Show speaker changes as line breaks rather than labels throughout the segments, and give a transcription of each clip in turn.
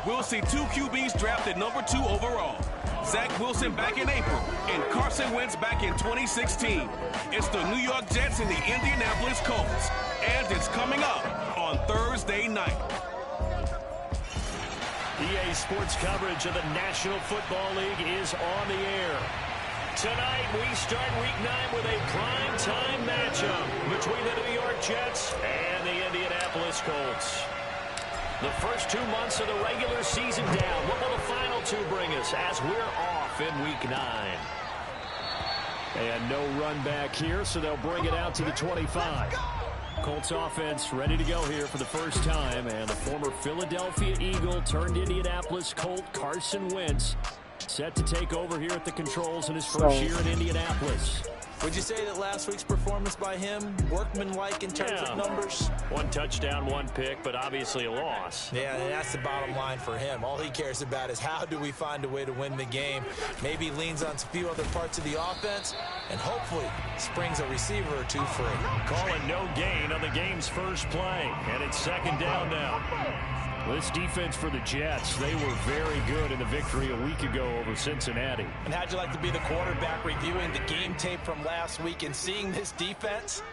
we'll see two QBs drafted number 2 overall. Zach Wilson back in April and Carson Wentz back in 2016. It's the New York Jets and the Indianapolis Colts. And it's coming up on Thursday night.
EA Sports coverage of the National Football League is on the air. Tonight, we start Week 9 with a prime-time matchup between the New York Jets and the Indianapolis Colts. The first 2 months of the regular season down. What will the final 2 bring us as we're off in Week 9? And no run back here, so they'll bring it out to the 25. Colts offense ready to go here for the first time, and the former Philadelphia Eagle turned Indianapolis Colt Carson Wentz set to take over here at the controls in his first year in Indianapolis.
Would you say that last week's performance by him, workmanlike in terms of numbers?
1 touchdown, 1 pick, but obviously a loss.
Yeah, and that's the bottom line for him. All he cares about is how do we find a way to win the game. Maybe leans on a few other parts of the offense, and hopefully springs a receiver or 2 free.
Calling no gain on the game's first play, and it's 2nd down now. This defense for the Jets, they were very good in the victory a week ago over Cincinnati.
And how'd you like to be the quarterback reviewing the game tape from last week and seeing this defense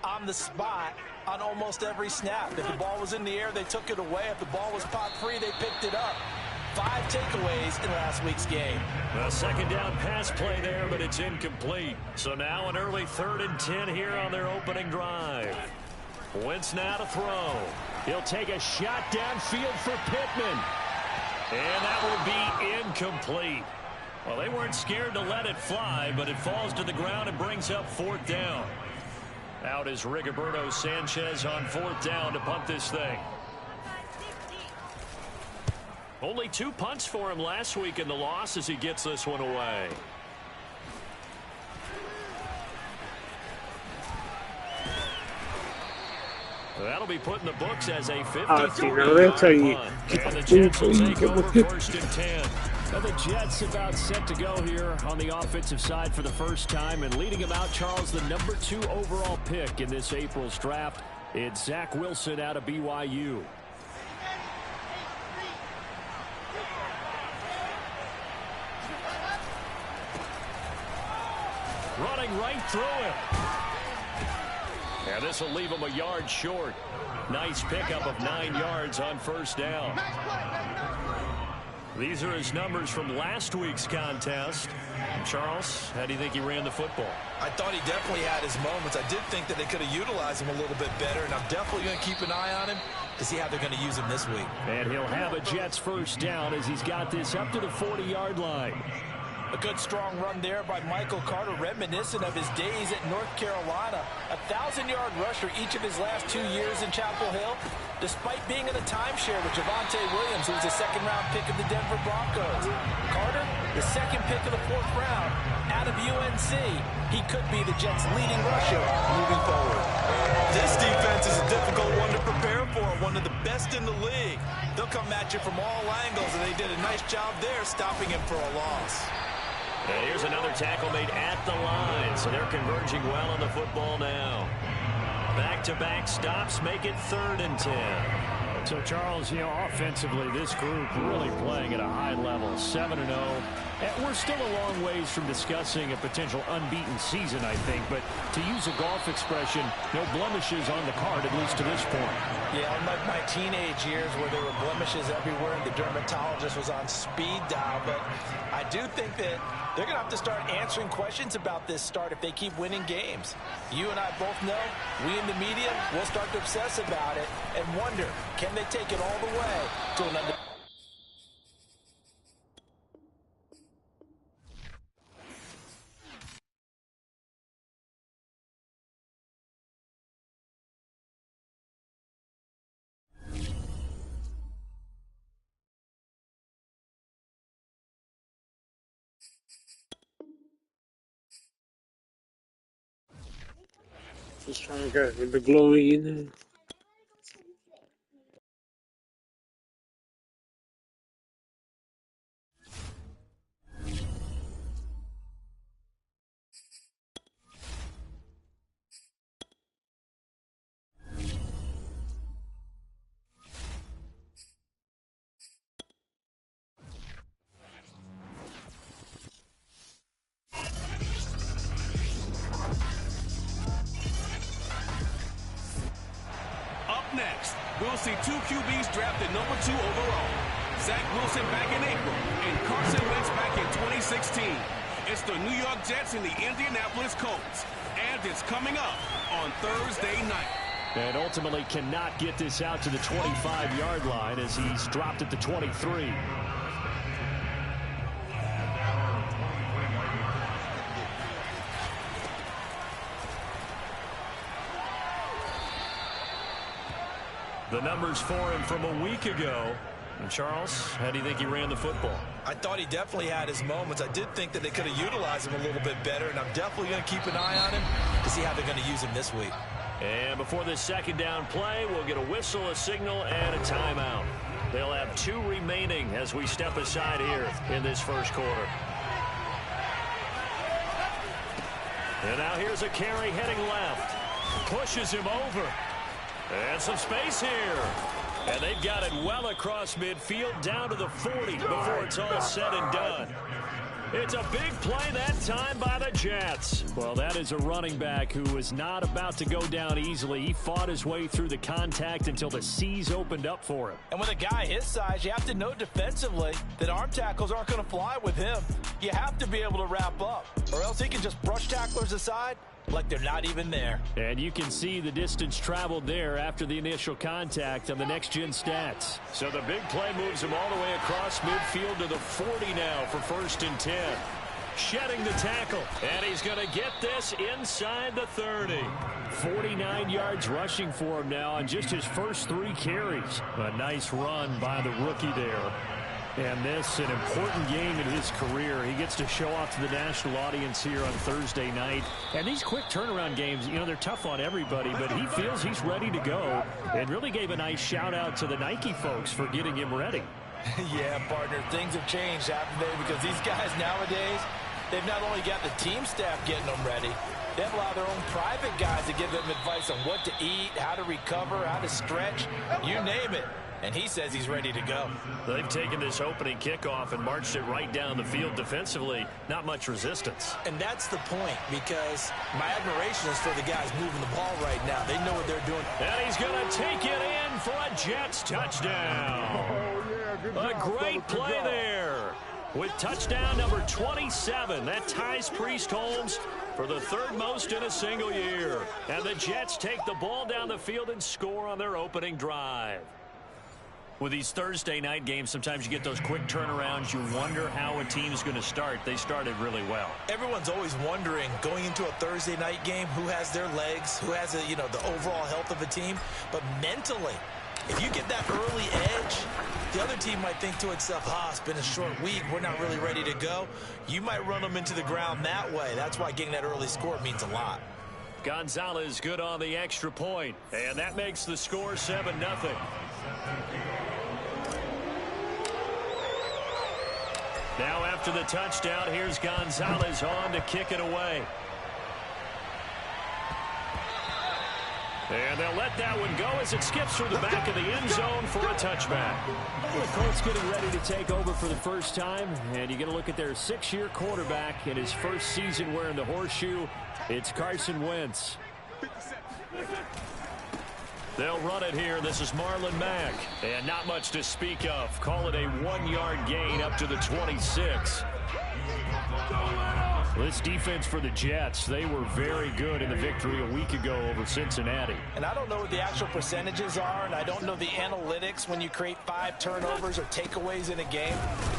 on the spot on almost every snap? If the ball was in the air, they took it away. If the ball was popped free, they picked it up. 5 takeaways in last week's game.
A 2nd down pass play there, but it's incomplete. So now an early 3rd and 10 here on their opening drive. Wentz now to throw. He'll take a shot downfield for Pittman. And that will be incomplete. Well, they weren't scared to let it fly, but it falls to the ground and brings up 4th down. Out is Rigoberto Sanchez on 4th down to punt this thing. Only 2 punts for him last week in the loss as he gets this one away. That'll be put in the books as a 53-yard punt. And the Jets will take over 1st and 10. Well, the Jets about set to go here on the offensive side for the first time. And leading them out, Charles, the number 2 overall pick in this April's draft. It's Zach Wilson out of BYU. Running right through him. And this will leave him a yard short. Nice pickup of 9 yards on 1st down. These are his numbers from last week's contest. Charles, how do you think he ran the football?
I thought he definitely had his moments. I did think that they could have utilized him a little bit better, and I'm definitely going to keep an eye on him to see how they're going to use him this week.
And he'll have a Jets 1st down as he's got this up to the 40-yard line.
A good strong run there by Michael Carter, reminiscent of his days at North Carolina. A 1,000-yard rusher each of his last 2 years in Chapel Hill, despite being in a timeshare with Javonte Williams, who was a 2nd-round pick of the Denver Broncos. Carter, the 2nd pick of the 4th round, out of UNC. He could be the Jets' leading rusher moving forward. This defense is a difficult one to prepare for, one of the best in the league. They'll come at you from all angles, and they did a nice job there stopping him for a loss.
And here's another tackle made at the line, so they're converging well on the football now. Back-to-back stops make it 3rd and 10. So, Charles, offensively, this group really playing at a high level, 7-0. And we're still a long ways from discussing a potential unbeaten season, I think. But to use a golf expression, no blemishes on the card, at least to this point.
Yeah, unlike my teenage years where there were blemishes everywhere and the dermatologist was on speed dial. But I do think that they're going to have to start answering questions about this start if they keep winning games. You and I both know, we in the media will start to obsess about it and wonder, can they take it all the way to another?
Just trying to get the glowy in there.
see two QBs drafted number 2 overall. Zach Wilson back in April and Carson Wentz back in 2016. It's the New York Jets and the Indianapolis Colts. And it's coming up on Thursday night.
And ultimately cannot get this out to the 25-yard line as he's dropped at the 23. The numbers for him from a week ago. And Charles, how do you think he ran the football?
I thought he definitely had his moments. I did think that they could have utilized him a little bit better, and I'm definitely going to keep an eye on him to see how they're going to use him this week.
And before this second down play, we'll get a whistle, a signal, and a timeout. They'll have 2 remaining as we step aside here in this first quarter. And now here's a carry heading left. Pushes him over. And some space here. And they've got it well across midfield down to the 40 before it's all said and done. It's a big play that time by the Jets. Well, that is a running back who was not about to go down easily. He fought his way through the contact until the seas opened up for him.
And with a guy his size, you have to know defensively that arm tackles aren't going to fly with him. You have to be able to wrap up, or else he can just brush tacklers aside like they're not even there. And
you can see the distance traveled there after the initial contact on the next-gen stats. So the big play moves him all the way across midfield to the 40 now for 1st and 10. Shedding the tackle, and he's going to get this inside the 30. 49 yards rushing for him now on just his first 3 carries. A nice run by the rookie there. And this, an important game in his career. He gets to show off to the national audience here on Thursday night. And these quick turnaround games, you know, they're tough on everybody, but he feels he's ready to go and really gave a nice shout-out to the Nike folks for getting him ready.
Yeah, partner, things have changed after today because these guys nowadays, they've not only got the team staff getting them ready, they have a lot of their own private guys to give them advice on what to eat, how to recover, how to stretch, you name it. And he says he's ready to go.
They've taken this opening kickoff and marched it right down the field defensively. Not much resistance.
And that's the point, because my admiration is for the guys moving the ball right now. They know what they're doing.
And he's going to take it in for a Jets touchdown.
Oh, yeah, good job,
a great play there. With touchdown number 27, that ties Priest Holmes for the 3rd most in a single year. And the Jets take the ball down the field and score on their opening drive. With these Thursday night games, sometimes you get those quick turnarounds. You wonder how a team's going to start. They started really well.
Everyone's always wondering, going into a Thursday night game, who has their legs, who has the overall health of a team. But mentally, if you get that early edge, the other team might think to itself, it's been a short week, we're not really ready to go. You might run them into the ground that way. That's why getting that early score means a lot.
Gonzalez good on the extra point, and that makes the score 7-0. Now after the touchdown, here's Gonzalez on to kick it away. And they'll let that one go as it skips through the back of the end zone for a touchback. The Colts getting ready to take over for the first time. And you get a look at their 6-year quarterback in his first season wearing the horseshoe. It's Carson Wentz. They'll run it here. This is Marlon Mack. And not much to speak of. Call it a 1-yard gain up to the 26. This defense for the Jets, they were very good in the victory a week ago over Cincinnati.
And I don't know what the actual percentages are, and I don't know the analytics when you create 5 turnovers or takeaways in a game.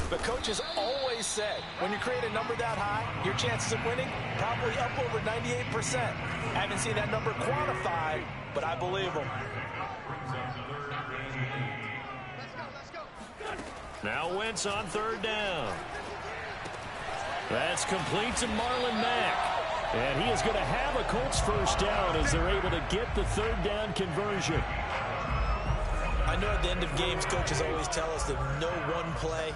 But coaches always said, when you create a number that high, your chances of winning probably up over 98%. I haven't seen that number quantified, but I believe them.
Now Wentz on 3rd down. That's complete to Marlon Mack. And he is going to have a Colts first down as they're able to get the 3rd down conversion.
I know at the end of games, coaches always tell us that no one play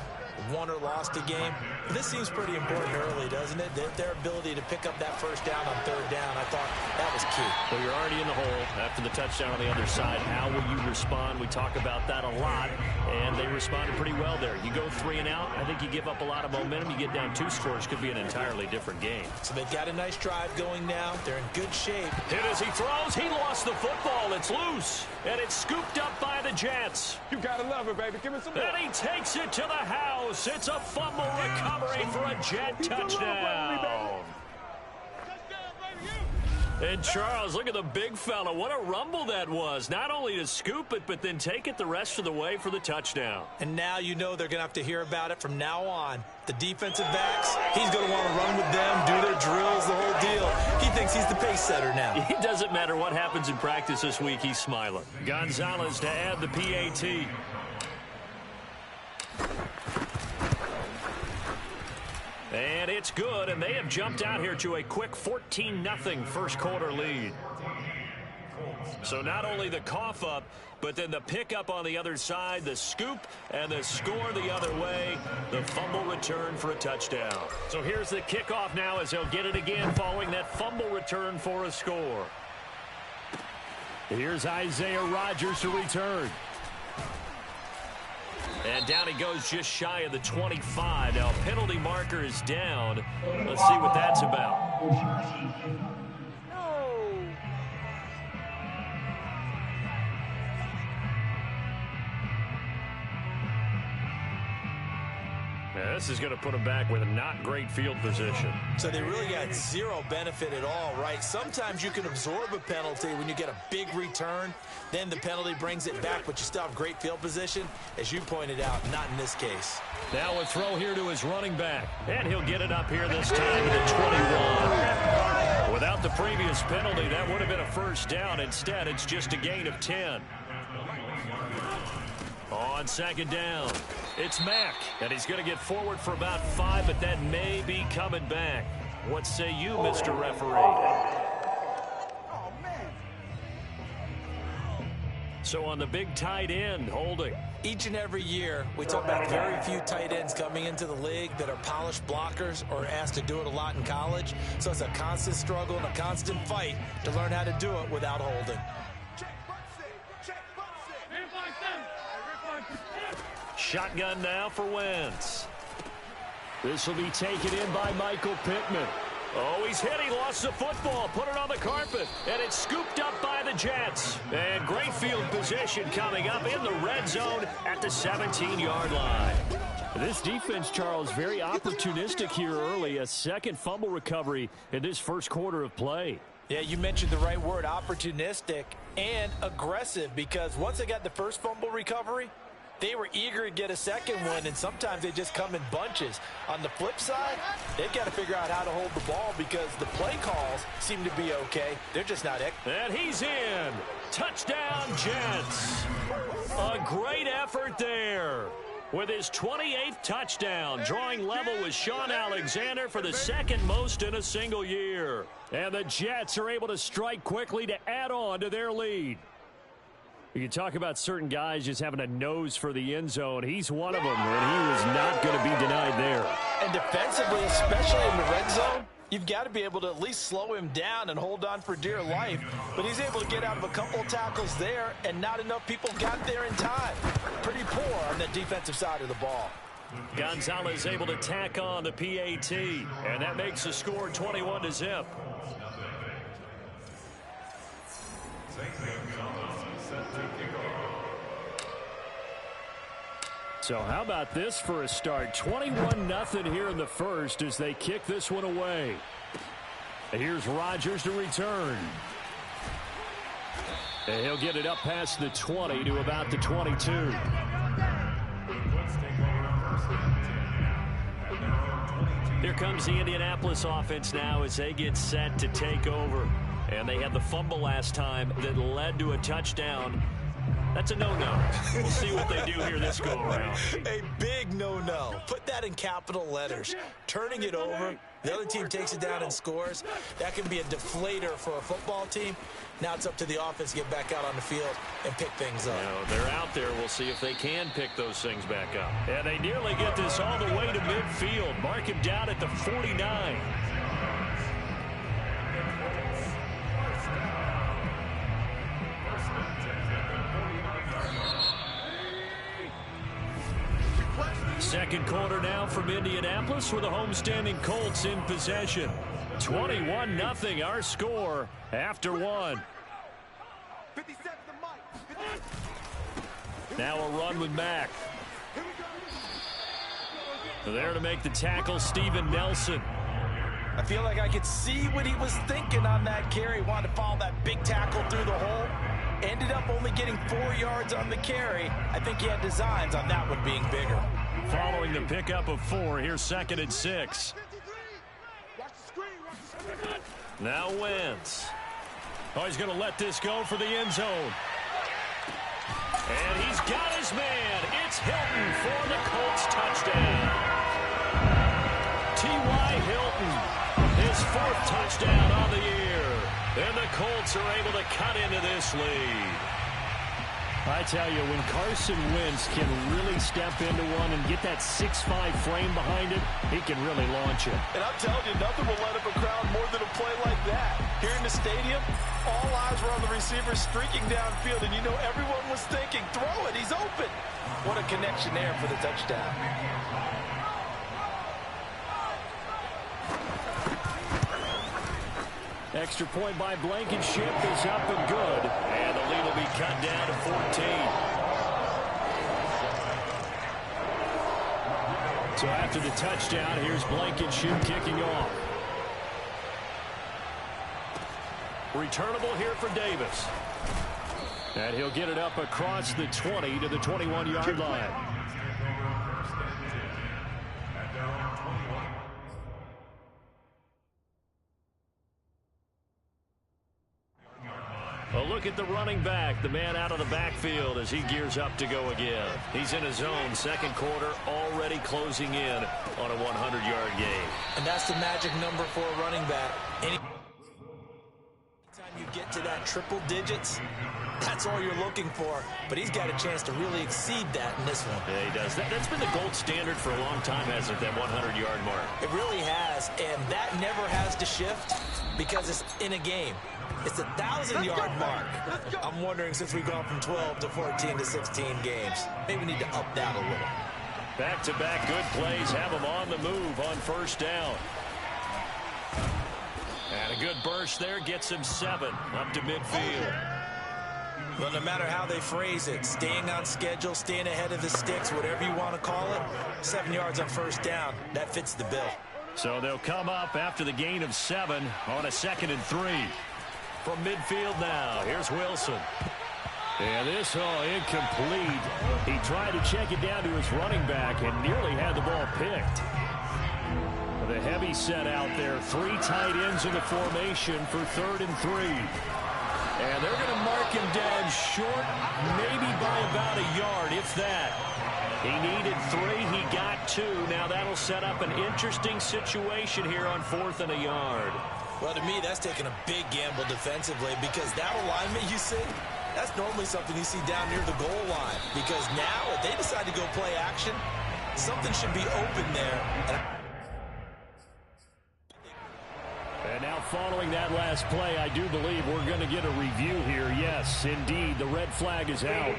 won or lost a game. This seems pretty important early, doesn't it? Their ability to pick up that first down on third down, I thought that was key.
Well, you're already in the hole after the touchdown on the other side. How will you respond? We talk about that a lot, and they responded pretty well there. You go 3 and out, I think you give up a lot of momentum. You get down 2 scores, could be an entirely different game.
So they've got a nice drive going now. They're in good shape.
Hit as he throws. He lost the football. It's loose, and it's scooped up by the Jets.
You gotta love it, baby. Give me some more.
And he takes it to the house. It's a fumble recovery for a Jet touchdown. And Charles, look at the big fella. What a rumble that was. Not only to scoop it, but then take it the rest of the way for the touchdown.
And now you know they're going to have to hear about it from now on. The defensive backs, he's going to want to run with them, do their drills, the whole deal. He thinks he's the pace setter now.
It doesn't matter what happens in practice this week, he's smiling. Gonzalez to add the PAT. And it's good, and they have jumped out here to a quick 14-0 first quarter lead. So not only the cough up, but then the pickup on the other side, the scoop, and the score the other way, the fumble return for a touchdown. So here's the kickoff now as they'll get it again following that fumble return for a score. Here's Isaiah Rodgers to return. And down he goes just shy of the 25. Now, penalty marker is down. Let's see what that's about. Now, this is going to put him back with a not great field position.
So they really got zero benefit at all, right? Sometimes you can absorb a penalty when you get a big return. Then the penalty brings it back, but you still have great field position. As you pointed out, not in this case.
Now a throw here to his running back. And he'll get it up here this time to the 21. Without the previous penalty, that would have been a first down. Instead, it's just a gain of 10. On second down, it's Mack, and he's going to get forward for about 5, but that may be coming back. What say you, Mr. Referee? So on the big tight end, holding.
Each and every year, we talk about very few tight ends coming into the league that are polished blockers or asked to do it a lot in college. So it's a constant struggle and a constant fight to learn how to do it without holding.
Shotgun now for Wentz. This will be taken in by Michael Pittman. Oh, he's hit. He lost the football. Put it on the carpet. And it's scooped up by the Jets. And great field position coming up in the red zone at the 17-yard line. This defense, Charles, very opportunistic here early. A second fumble recovery in this first quarter of play.
Yeah, you mentioned the right word, opportunistic and aggressive, because once they got the first fumble recovery, they were eager to get a second one, and sometimes they just come in bunches. On the flip side, they've got to figure out how to hold the ball because the play calls seem to be okay. They're just not.
And he's in. Touchdown, Jets. A great effort there. With his 28th touchdown, drawing level with Sean Alexander for the second most in a single year. And the Jets are able to strike quickly to add on to their lead. You can talk about certain guys just having a nose for the end zone. He's one of them, and he was not going to be denied there.
And defensively, especially in the red zone, you've got to be able to at least slow him down and hold on for dear life. But he's able to get out of a couple of tackles there, and not enough people got there in time. Pretty poor on the defensive side of the ball.
Gonzalez able to tack on the PAT, and that makes the score 21-0. So how about this for a start? 21-0 here in the first as they kick this one away. And here's Rodgers to return. And he'll get it up past the 20 to about the 22. Here comes the Indianapolis offense now as they get set to take over. And they had the fumble last time that led to a touchdown. That's a no-no. We'll see what they do here this go-around.
A big no-no. Put that in capital letters. Turning it over, the other team takes it down and scores. That can be a deflator for a football team. Now it's up to the offense to get back out on the field and pick things up.
They're out there. We'll see if they can pick those things back up. And they nearly get this all the way to midfield. Mark him down at the 49. Second quarter now from Indianapolis with the homestanding Colts in possession. 21-0 our score after one. Now a run with Mack. There to make the tackle, Steven Nelson.
I feel like I could see what he was thinking on that carry. Wanted to follow that big tackle through the hole. Ended up only getting 4 yards on the carry. I think he had designs on that one being bigger.
Following the pickup of 4, here's 2nd and 6. Now Wentz. Oh, he's going to let this go for the end zone. And he's got his man. It's Hilton for the Colts touchdown. T.Y. Hilton, his 4th touchdown on the year. And the Colts are able to cut into this lead. I tell you, when Carson Wentz can really step into one and get that 6'5" frame behind it, he can really launch it.
And I'm telling you, nothing will light up a crowd more than a play like that. Here in the stadium, all eyes were on the receiver streaking downfield, and you know everyone was thinking, throw it, he's open. What a connection there for the touchdown.
Extra point by Blankenship is up and good. And the lead will be cut down to 14. So after the touchdown, here's Blankenship kicking off. Returnable here for Davis. And he'll get it up across the 20 to the 21-yard line. A look at the running back, the man out of the backfield as he gears up to go again. He's in his zone, second quarter, already closing in on a 100-yard game.
And that's the magic number for a running back. Anytime you get to that triple digits, that's all you're looking for. But he's got a chance to really exceed that in this one.
Yeah, he does. That's been the gold standard for a long time, hasn't it, that 100-yard mark?
It really has, and that never has to shift because it's in a game. It's a 1,000-yard mark. I'm wondering, since we've gone from 12 to 14 to 16 games, maybe we need to up that a little.
Back-to-back good plays have him on the move on first down. And a good burst there gets him 7 up to midfield.
Well, no matter how they phrase it, staying on schedule, staying ahead of the sticks, whatever you want to call it, 7 yards on first down, that fits the bill.
So they'll come up after the gain of 7 on a 2nd and 3. From midfield now, here's Wilson. And this, incomplete. He tried to check it down to his running back and nearly had the ball picked. The heavy set out there, 3 tight ends in the formation for 3rd and 3. And they're going to mark him down short, maybe by about a yard, if that. He needed 3, he got 2. Now that'll set up an interesting situation here on 4th and a yard.
Well, to me, that's taking a big gamble defensively because that alignment you see, that's normally something you see down near the goal line. Because now, if they decide to go play action, something should be open there.
And now following that last play, I do believe we're going to get a review here. Yes, indeed, the red flag is out.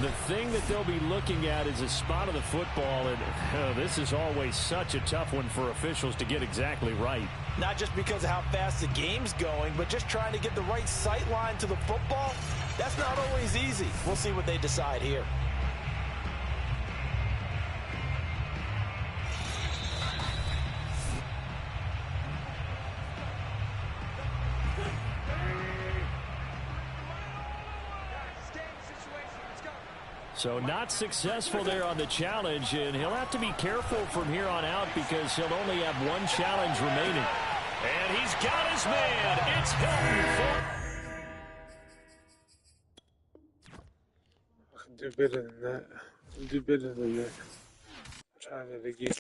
The thing that they'll be looking at is a spot of the football, and this is always such a tough one for officials to get exactly right.
Not just because of how fast the game's going, but just trying to get the right sight line to the football. That's not always easy. We'll see what they decide here.
So not successful there on the challenge, and he'll have to be careful from here on out because he'll only have 1 challenge remaining. And he's got his man. It's Hilton.
Do better than that. Do better than that. Try that again.